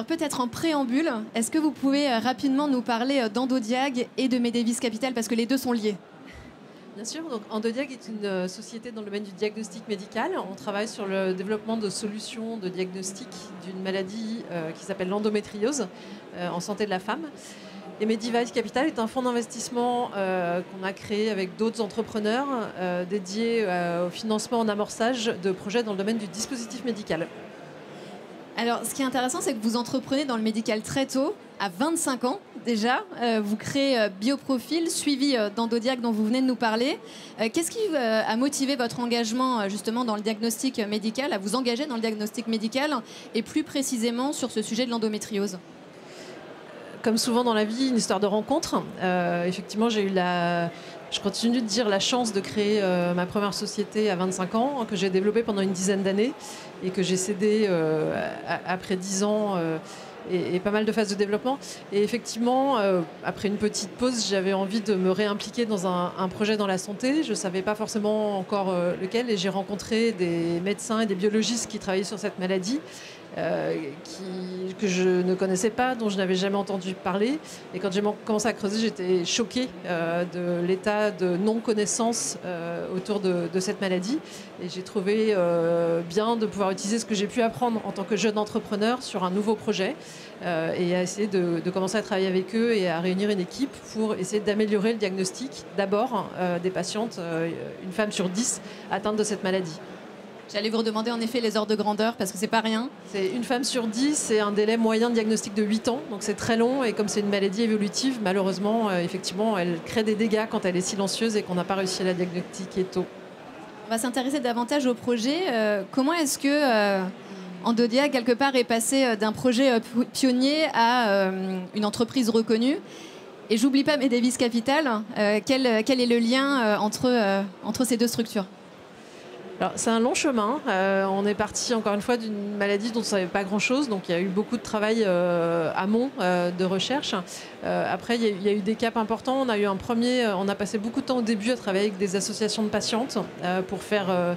Alors peut-être en préambule, est-ce que vous pouvez rapidement nous parler d'Endodiag et de Medévis Capital, parce que les deux sont liés? Bien sûr, donc Endodiag est une société dans le domaine du diagnostic médical. On travaille sur le développement de solutions de diagnostic d'une maladie qui s'appelle l'endométriose en santé de la femme. Et Medévis Capital est un fonds d'investissement qu'on a créé avec d'autres entrepreneurs dédiés au financement en amorçage de projets dans le domaine du dispositif médical. Alors, ce qui est intéressant, c'est que vous entreprenez dans le médical très tôt, à 25 ans déjà. Vous créez Bioprofil, suivi d'Endodiag dont vous venez de nous parler. Qu'est-ce qui a motivé votre engagement justement dans le diagnostic médical, à vous engager dans le diagnostic médical, et plus précisément sur ce sujet de l'endométriose? Comme souvent dans la vie, une histoire de rencontre. Effectivement, je continue de dire la chance de créer ma première société à 25 ans, que j'ai développée pendant une dizaine d'années et que j'ai cédée après 10 ans et pas mal de phases de développement. Et effectivement, après une petite pause, j'avais envie de me réimpliquer dans un projet dans la santé. Je ne savais pas forcément encore lequel, et j'ai rencontré des médecins et des biologistes qui travaillaient sur cette maladie. Que je ne connaissais pas, dont je n'avais jamais entendu parler. Et quand j'ai commencé à creuser, j'étais choquée de l'état de non-connaissance autour de cette maladie. Et j'ai trouvé bien de pouvoir utiliser ce que j'ai pu apprendre en tant que jeune entrepreneur sur un nouveau projet et à essayer de commencer à travailler avec eux et à réunir une équipe pour essayer d'améliorer le diagnostic d'abord des patientes, une femme sur 10 atteinte de cette maladie. J'allais vous redemander en effet les ordres de grandeur, parce que c'est pas rien. C'est une femme sur 10, c'est un délai moyen de diagnostic de 8 ans, donc c'est très long, et comme c'est une maladie évolutive, malheureusement, effectivement, elle crée des dégâts quand elle est silencieuse et qu'on n'a pas réussi à la diagnostiquer tôt. On va s'intéresser davantage au projet. Comment est-ce que Endodiag, quelque part, est passé d'un projet pionnier à une entreprise reconnue? Et j'oublie pas Medévis Capital. Quel est le lien entre ces deux structures? Alors, c'est un long chemin. On est parti encore une fois d'une maladie dont on ne savait pas grand-chose. Donc il y a eu beaucoup de travail amont de recherche. Après, il y a eu des caps importants. On a passé beaucoup de temps au début à travailler avec des associations de patientes pour faire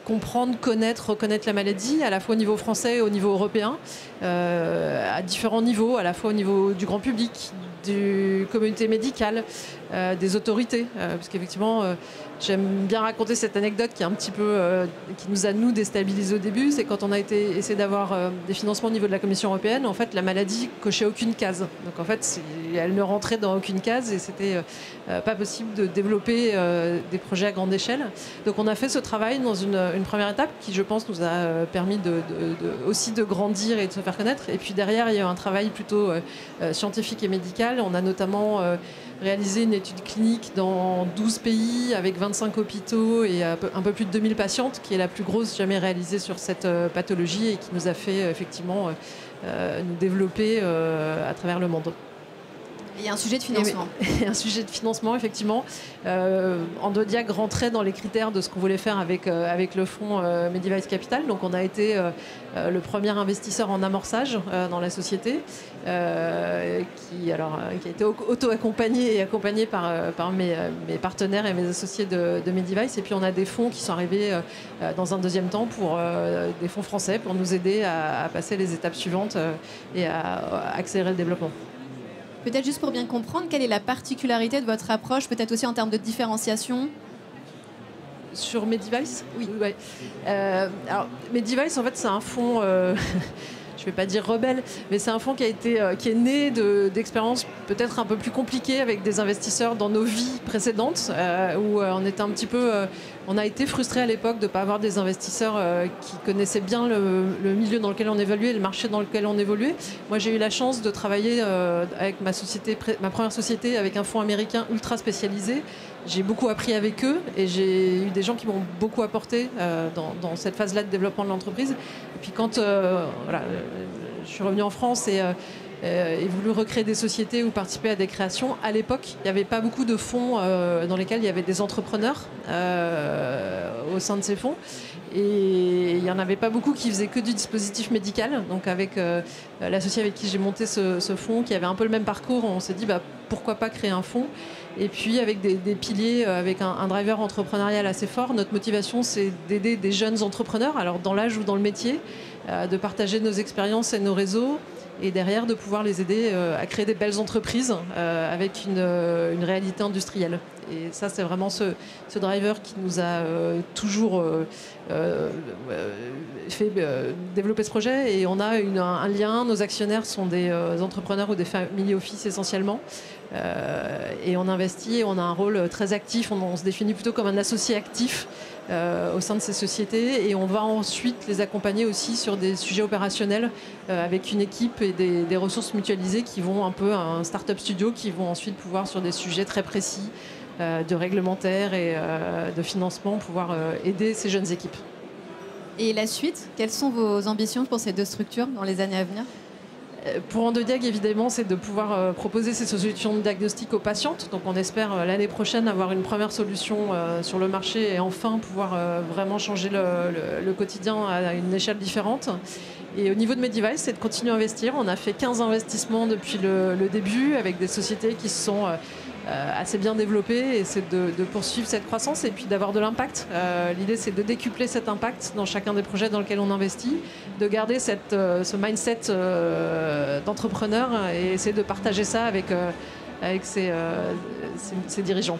comprendre, connaître, reconnaître la maladie, à la fois au niveau français et au niveau européen, à différents niveaux, à la fois au niveau du grand public, du communauté médicale, des autorités, parce qu'effectivement, j'aime bien raconter cette anecdote qui est un petit peu, qui nous a déstabilisés au début. C'est quand on a essayé d'avoir des financements au niveau de la Commission européenne, en fait, la maladie cochait aucune case. Donc en fait, elle ne rentrait dans aucune case et c'était pas possible de développer des projets à grande échelle. Donc on a fait ce travail dans une première étape qui, je pense, nous a permis aussi de grandir et de se faire connaître. Et puis derrière, il y a eu un travail plutôt scientifique et médical. On a notamment réalisé une étude clinique dans 12 pays avec 25 hôpitaux et un peu plus de 2000 patientes, qui est la plus grosse jamais réalisée sur cette pathologie et qui nous a fait effectivement nous développer à travers le monde. Il y a un sujet de financement. Un sujet de financement, effectivement. Endodiag rentrait dans les critères de ce qu'on voulait faire avec le fonds Medévis Capital. Donc on a été le premier investisseur en amorçage dans la société, qui a été auto-accompagné et accompagné par mes partenaires et mes associés de Medévis. Et puis on a des fonds qui sont arrivés dans un deuxième temps, des fonds français, pour nous aider à passer les étapes suivantes et à accélérer le développement. Peut-être juste pour bien comprendre, quelle est la particularité de votre approche, peut-être aussi en termes de différenciation? Sur Medévis? Oui. Ouais. Alors, Medévis, en fait, c'est un fonds, je ne vais pas dire rebelle, mais c'est un fonds qui est né d'expériences peut-être un peu plus compliquées avec des investisseurs dans nos vies précédentes, où on a été frustrés à l'époque de ne pas avoir des investisseurs qui connaissaient bien le milieu dans lequel on évoluait, le marché dans lequel on évoluait. Moi, j'ai eu la chance de travailler avec ma première société, avec un fonds américain ultra spécialisé. J'ai beaucoup appris avec eux et j'ai eu des gens qui m'ont beaucoup apporté dans cette phase-là de développement de l'entreprise. Et puis quand je suis revenue en France et voulu recréer des sociétés ou participer à des créations, à l'époque, il n'y avait pas beaucoup de fonds dans lesquels il y avait des entrepreneurs au sein de ces fonds. Et il n'y en avait pas beaucoup qui faisaient que du dispositif médical. Donc avec l'associé avec qui j'ai monté ce fonds, qui avait un peu le même parcours, on s'est dit pourquoi pas créer un fonds. Et puis avec des piliers, avec un driver entrepreneurial assez fort, notre motivation c'est d'aider des jeunes entrepreneurs, alors dans l'âge ou dans le métier, de partager nos expériences et nos réseaux, et derrière de pouvoir les aider à créer des belles entreprises avec une réalité industrielle. Et ça, c'est vraiment ce driver qui nous a toujours fait développer ce projet. Et on a un lien, nos actionnaires sont des entrepreneurs ou des family office essentiellement. Et on investit, on a un rôle très actif, on se définit plutôt comme un associé actif au sein de ces sociétés, et on va ensuite les accompagner aussi sur des sujets opérationnels avec une équipe et des ressources mutualisées qui vont un peu à un start-up studio, qui vont ensuite pouvoir sur des sujets très précis de réglementaire et de financement pouvoir aider ces jeunes équipes. Et la suite, quelles sont vos ambitions pour ces deux structures dans les années à venir ? Pour Endodiag, évidemment, c'est de pouvoir proposer ces solutions de diagnostic aux patientes. Donc on espère l'année prochaine avoir une première solution sur le marché et enfin pouvoir vraiment changer le quotidien à une échelle différente. Et au niveau de Medivice, c'est de continuer à investir. On a fait 15 investissements depuis le début avec des sociétés qui se sont assez bien développées, et c'est de poursuivre cette croissance et puis d'avoir de l'impact. L'idée, c'est de décupler cet impact dans chacun des projets dans lesquels on investit, de garder ce mindset d'entrepreneur et essayer de partager ça avec ses dirigeants.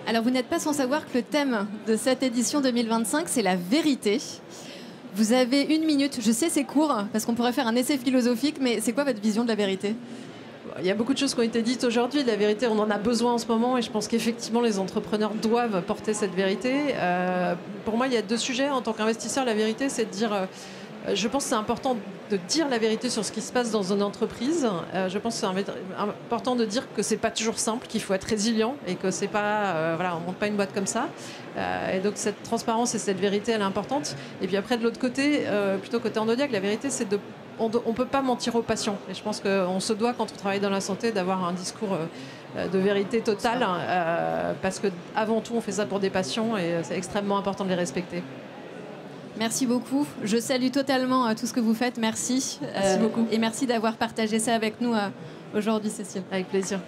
Alors, vous n'êtes pas sans savoir que le thème de cette édition 2025, c'est la vérité. Vous avez 1 minute. Je sais, c'est court, parce qu'on pourrait faire un essai philosophique, mais c'est quoi votre vision de la vérité ? Il y a beaucoup de choses qui ont été dites aujourd'hui. La vérité, on en a besoin en ce moment, et je pense qu'effectivement, les entrepreneurs doivent porter cette vérité. Pour moi, il y a 2 sujets. En tant qu'investisseur, la vérité, c'est de dire... je pense que c'est important de dire la vérité sur ce qui se passe dans une entreprise. Je pense que c'est important de dire que c'est pas toujours simple, qu'il faut être résilient et que c'est pas, on monte pas une boîte comme ça. Et donc cette transparence et cette vérité, elle est importante. Et puis après, de l'autre côté, plutôt côté Endodiag, la vérité, c'est on peut pas mentir aux patients. Et je pense qu'on se doit, quand on travaille dans la santé, d'avoir un discours de vérité totale, parce que avant tout, on fait ça pour des patients et c'est extrêmement important de les respecter. Merci beaucoup. Je salue totalement tout ce que vous faites. Merci. Merci beaucoup. Et merci d'avoir partagé ça avec nous aujourd'hui, Cécile. Avec plaisir.